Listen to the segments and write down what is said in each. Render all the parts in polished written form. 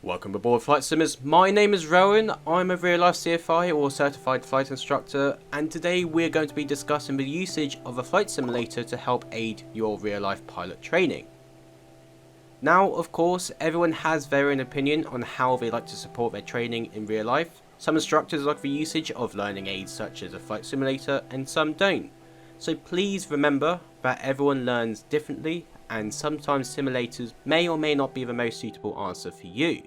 Welcome aboard Flight Simmers. My name is Rowan, I'm a real life CFI or certified flight instructor, and today we're going to be discussing the usage of a flight simulator to help aid your real life pilot training. Now, of course, everyone has their own opinion on how they like to support their training in real life. Some instructors like the usage of learning aids such as a flight simulator and some don't. So please remember that everyone learns differently and sometimes simulators may or may not be the most suitable answer for you.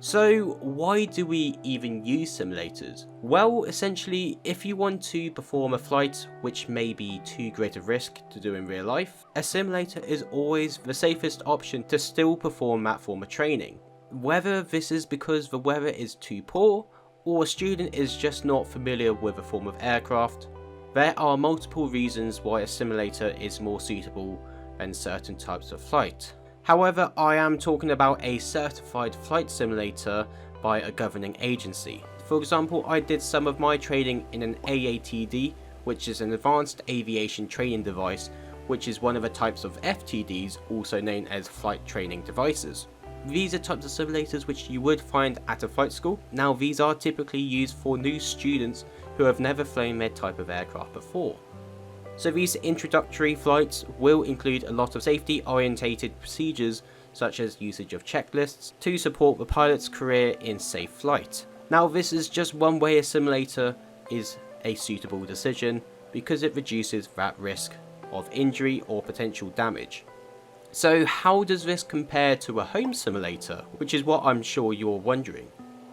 So why do we even use simulators? Well, essentially, if you want to perform a flight which may be too great a risk to do in real life, a simulator is always the safest option to still perform that form of training. Whether this is because the weather is too poor, or a student is just not familiar with a form of aircraft, there are multiple reasons why a simulator is more suitable than certain types of flight. However, I am talking about a certified flight simulator by a governing agency. For example, I did some of my training in an AATD, which is an advanced aviation training device, which is one of the types of FTDs, also known as flight training devices. These are types of simulators which you would find at a flight school. Now, these are typically used for new students who have never flown their type of aircraft before. So these introductory flights will include a lot of safety orientated procedures such as usage of checklists to support the pilot's career in safe flight. Now, this is just one way a simulator is a suitable decision because it reduces that risk of injury or potential damage. So how does this compare to a home simulator, which is what I'm sure you're wondering?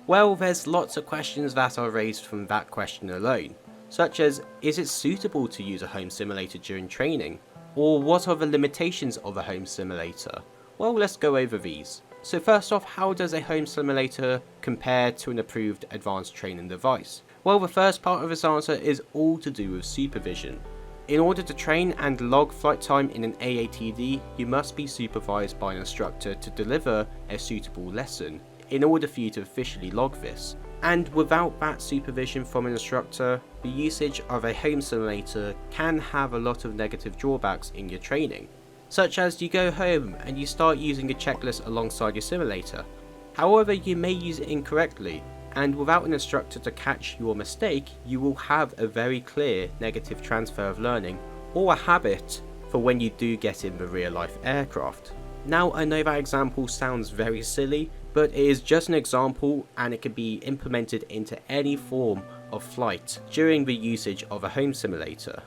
Well, there's lots of questions that are raised from that question alone. Such as, is it suitable to use a home simulator during training? Or what are the limitations of a home simulator? Well, let's go over these. So first off, how does a home simulator compare to an approved advanced training device? Well, the first part of this answer is all to do with supervision. In order to train and log flight time in an AATD, you must be supervised by an instructor to deliver a suitable lesson in order for you to officially log this. And without that supervision from an instructor, the usage of a home simulator can have a lot of negative drawbacks in your training, such as you go home and you start using a checklist alongside your simulator. However, you may use it incorrectly, and without an instructor to catch your mistake, you will have a very clear negative transfer of learning or a habit for when you do get in the real life aircraft. Now, I know that example sounds very silly, but it is just an example and it can be implemented into any form of flight during the usage of a home simulator.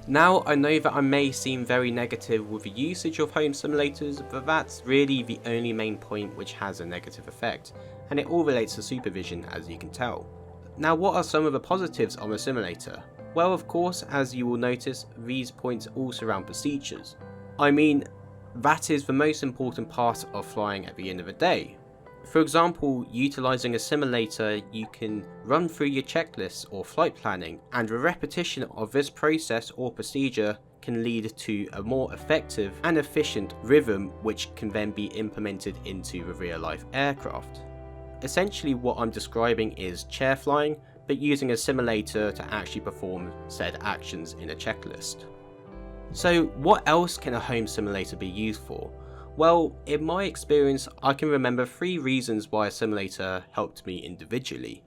Now, I know that I may seem very negative with the usage of home simulators, but that's really the only main point which has a negative effect, and it all relates to supervision, as you can tell. Now, what are some of the positives of a simulator? Well, of course, as you will notice, these points all surround procedures. I mean, that is the most important part of flying at the end of the day. For example, utilizing a simulator, you can run through your checklists or flight planning, and the repetition of this process or procedure can lead to a more effective and efficient rhythm which can then be implemented into the real life aircraft. Essentially, what I'm describing is chair flying, but using a simulator to actually perform said actions in a checklist. So what else can a home simulator be used for? Well, in my experience, I can remember 3 reasons why a simulator helped me individually.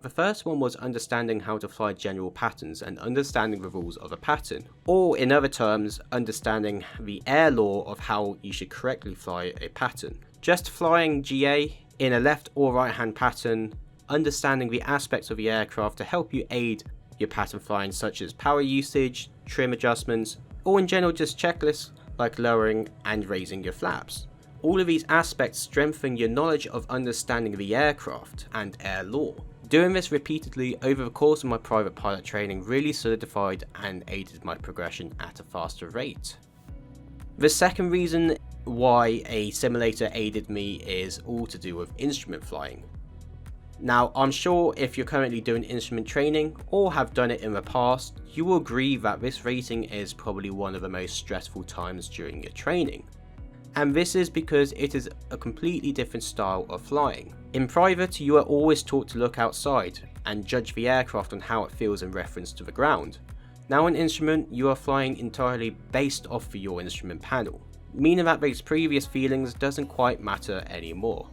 The first one was understanding how to fly general patterns and understanding the rules of a pattern, or in other terms, understanding the air law of how you should correctly fly a pattern. Just flying GA in a left or right hand pattern, understanding the aspects of the aircraft to help you aid your pattern flying, such as power usage, trim adjustments, or in general just checklists like lowering and raising your flaps. All of these aspects strengthen your knowledge of understanding the aircraft and air law. Doing this repeatedly over the course of my private pilot training really solidified and aided my progression at a faster rate. The second reason why a simulator aided me is all to do with instrument flying. Now, I'm sure if you're currently doing instrument training or have done it in the past, you will agree that this rating is probably one of the most stressful times during your training. And this is because it is a completely different style of flying. In private, you are always taught to look outside and judge the aircraft on how it feels in reference to the ground. Now in instrument, you are flying entirely based off of your instrument panel, meaning that those previous feelings doesn't quite matter anymore.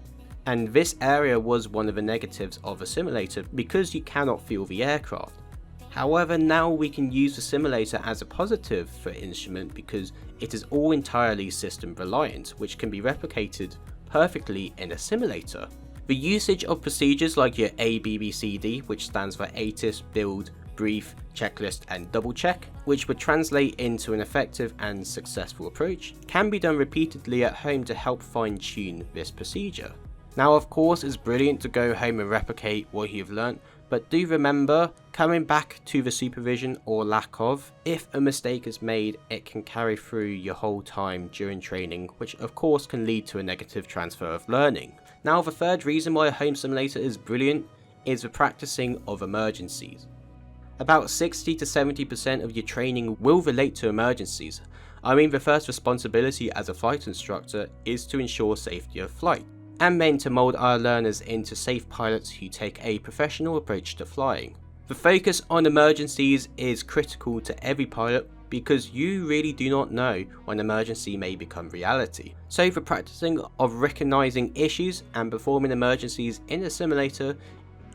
And this area was one of the negatives of a simulator because you cannot feel the aircraft. However, now we can use the simulator as a positive for instrument because it is all entirely system reliant, which can be replicated perfectly in a simulator. The usage of procedures like your ABBCD, which stands for ATIS, build, brief, checklist and double check, which would translate into an effective and successful approach, can be done repeatedly at home to help fine tune this procedure. Now of course it's brilliant to go home and replicate what you've learnt, but do remember, coming back to the supervision or lack of, if a mistake is made, it can carry through your whole time during training, which of course can lead to a negative transfer of learning. Now the third reason why a home simulator is brilliant is the practicing of emergencies. About 60 to 70% of your training will relate to emergencies. I mean, the first responsibility as a flight instructor is to ensure safety of flight, and then to mould our learners into safe pilots who take a professional approach to flying. The focus on emergencies is critical to every pilot because you really do not know when emergency may become reality. So the practicing of recognising issues and performing emergencies in a simulator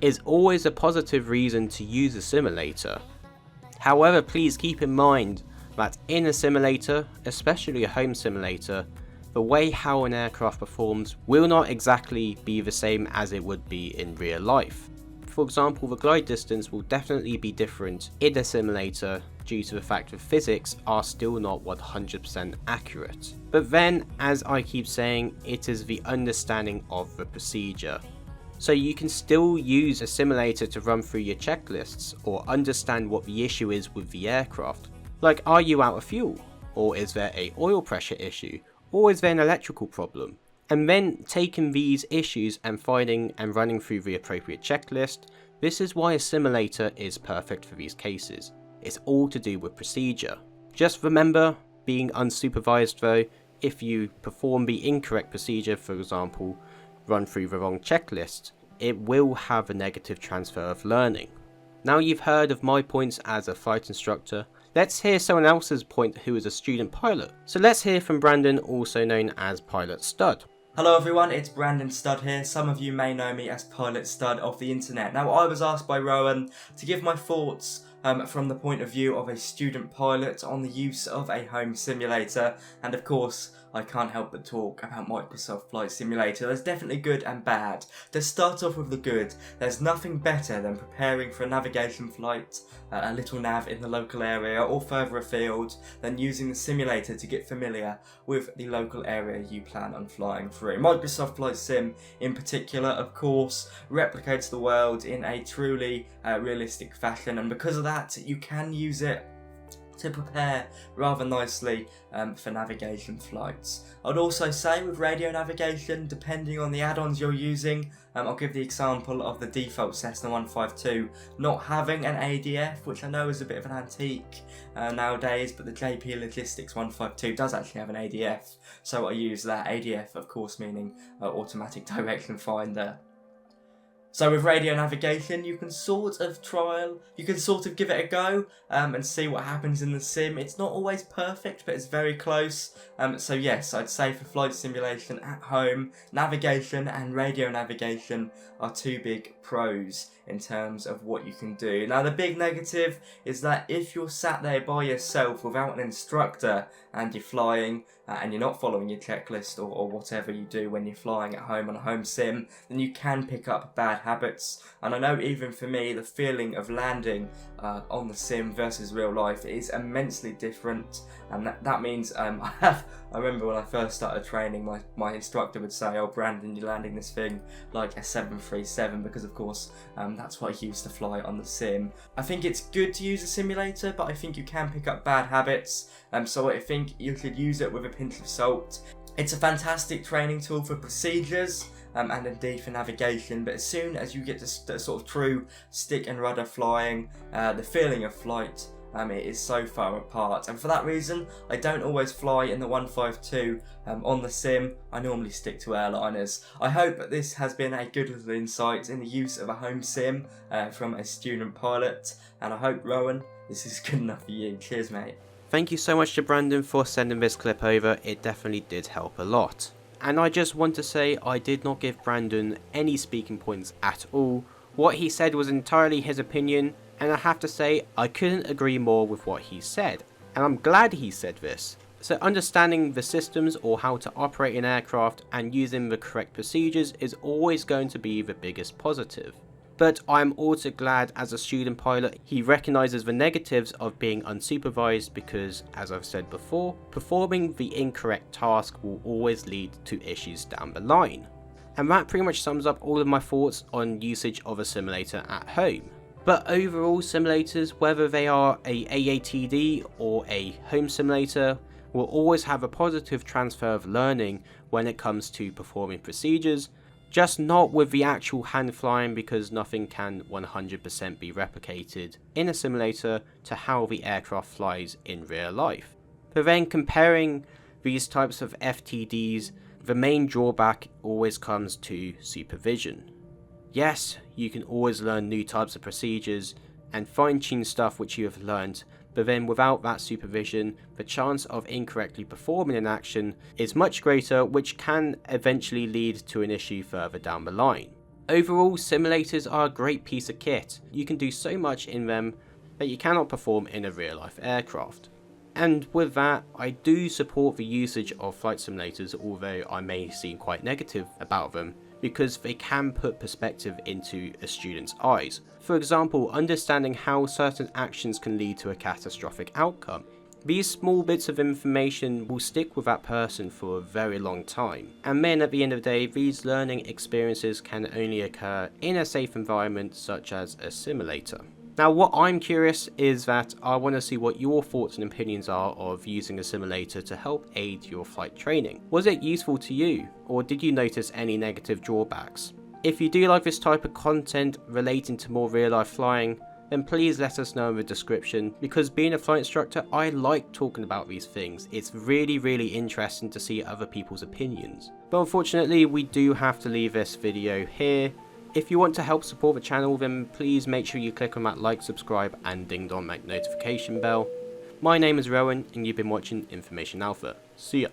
is always a positive reason to use a simulator. However, please keep in mind that in a simulator, especially a home simulator, the way how an aircraft performs will not exactly be the same as it would be in real life. For example, the glide distance will definitely be different in a simulator due to the fact that physics are still not 100% accurate. But then, as I keep saying, it is the understanding of the procedure. So you can still use a simulator to run through your checklists or understand what the issue is with the aircraft. Like, are you out of fuel? Or is there an oil pressure issue? Or is there an electrical problem? And then taking these issues and finding and running through the appropriate checklist. This is why a simulator is perfect for these cases. It's all to do with procedure. Just remember, being unsupervised though, if you perform the incorrect procedure, for example, run through the wrong checklist, it will have a negative transfer of learning. Now you've heard of my points as a flight instructor, let's hear someone else's point who is a student pilot. So let's hear from Brandon, also known as Pilot Stud. Hello everyone, it's Brandon Stud here. Some of you may know me as Pilot Stud of the internet. Now I was asked by Rowan to give my thoughts from the point of view of a student pilot on the use of a home simulator, and of course I can't help but talk about Microsoft Flight Simulator. There's definitely good and bad. To start off with the good, there's nothing better than preparing for a navigation flight, a little nav in the local area or further afield, than using the simulator to get familiar with the local area you plan on flying through. Microsoft Flight Sim in particular, of course, replicates the world in a truly realistic fashion, and because of that you can use it to prepare rather nicely for navigation flights. I'd also say with radio navigation, depending on the add-ons you're using, I'll give the example of the default Cessna 152 not having an ADF, which I know is a bit of an antique nowadays, but the JP Logistics 152 does actually have an ADF, so I use that. ADF of course meaning automatic direction finder. So with radio navigation, you can sort of give it a go and see what happens in the sim. It's not always perfect, but it's very close. So yes, I'd say for flight simulation at home, navigation and radio navigation are two big pros in terms of what you can do. Now the big negative is that if you're sat there by yourself without an instructor and you're flying and you're not following your checklist or whatever you do when you're flying at home on a home sim, then you can pick up bad habits. And I know even for me, the feeling of landing on the sim versus real life is immensely different, and that means I remember when I first started training, my instructor would say, "Oh Brandon, you're landing this thing like a 737, because of course that's what I used to fly on the sim. I think it's good to use a simulator, but I think you can pick up bad habits, so I think you should use it with a pinch of salt. It's a fantastic training tool for procedures and indeed for navigation, but as soon as you get to sort of true stick and rudder flying, the feeling of flight, it is so far apart, and for that reason I don't always fly in the 152 on the sim. I normally stick to airliners. I hope that this has been a good little insight in the use of a home sim from a student pilot, and I hope, Rowan, this is good enough for you. Cheers mate. Thank you so much to Brandon for sending this clip over, it definitely did help a lot. And I just want to say I did not give Brandon any speaking points at all. What he said was entirely his opinion, and I have to say I couldn't agree more with what he said. And I'm glad he said this. So understanding the systems or how to operate an aircraft and using the correct procedures is always going to be the biggest positive. But I'm also glad as a student pilot he recognises the negatives of being unsupervised because, as I've said before, performing the incorrect task will always lead to issues down the line. And that pretty much sums up all of my thoughts on usage of a simulator at home. But overall, simulators, whether they are a AATD or a home simulator, will always have a positive transfer of learning when it comes to performing procedures, just not with the actual hand flying because nothing can 100% be replicated in a simulator to how the aircraft flies in real life. But then comparing these types of FTDs, the main drawback always comes to supervision. Yes, you can always learn new types of procedures and fine-tune stuff which you have learned, but then without that supervision, the chance of incorrectly performing an action is much greater, which can eventually lead to an issue further down the line. Overall, simulators are a great piece of kit. You can do so much in them that you cannot perform in a real-life aircraft. And with that, I do support the usage of flight simulators, although I may seem quite negative about them, because they can put perspective into a student's eyes. For example, understanding how certain actions can lead to a catastrophic outcome. These small bits of information will stick with that person for a very long time. And then at the end of the day, these learning experiences can only occur in a safe environment such as a simulator. Now what I'm curious is that I want to see what your thoughts and opinions are of using a simulator to help aid your flight training. Was it useful to you, or did you notice any negative drawbacks? If you do like this type of content relating to more real life flying, then please let us know in the description, because being a flight instructor, I like talking about these things. It's really interesting to see other people's opinions. But unfortunately we do have to leave this video here. If you want to help support the channel, then please make sure you click on that like, subscribe and ding dong that notification bell. My name is Rowan and you've been watching Information Alpha. See ya.